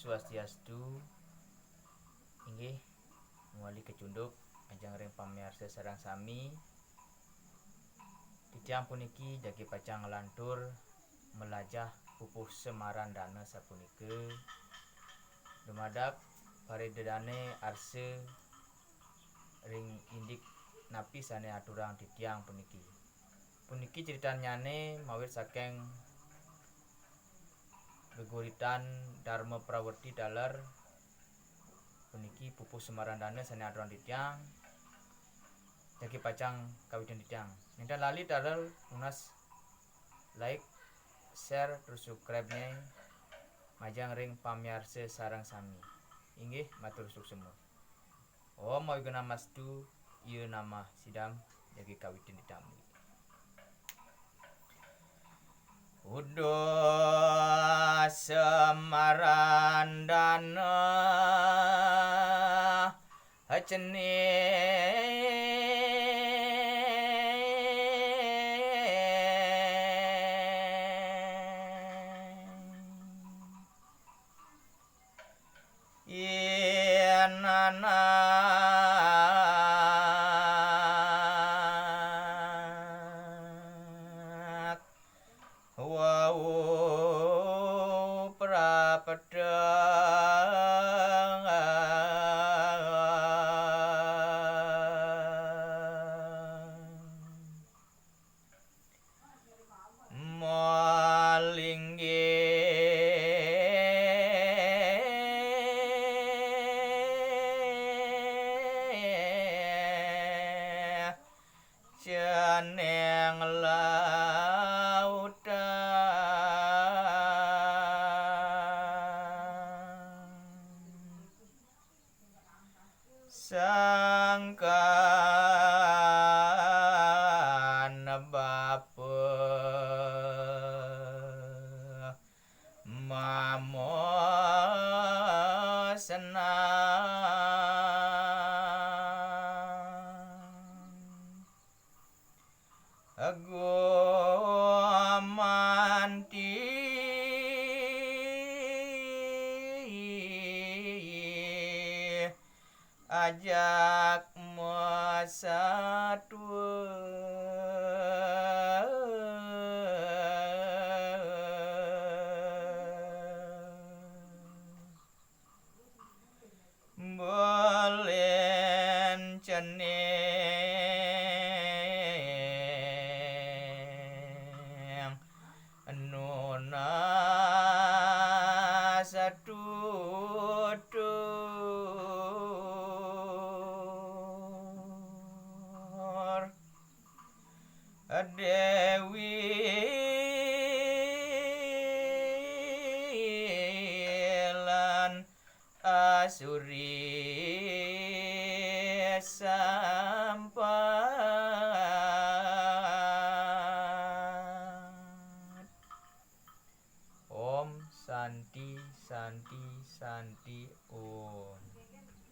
Swastiastu. Inggih muali kecunduk ajeng ring pamirsa sareng sami. Titiang puniki jagi pacang ngelantur melajah pupuh Semarandana sapunike. Dumadak paridedane arse ring indik napi sane aturang titiang puniki. Puniki ceritanyane mawit saking geguritan Dharma Prawerti daler puniki pupuh Semarandana sane aturang titiang jagi pacang kawitan titiang. Ninten lali daler unas like, share, terus subscribe-nya majang ring pamirsa sareng sami. Inggih matur suksema. Om Namastu ieu nama sidam jagi kawitan titiang. Udah Semarandana yen anak wau prapedang malinggih jeneng sangkan bapa mamo senang gumanti ajak masatua bolen ceneng nuna satutur Dewi lan Asuri sampat. Om Santi Santi Santi Om.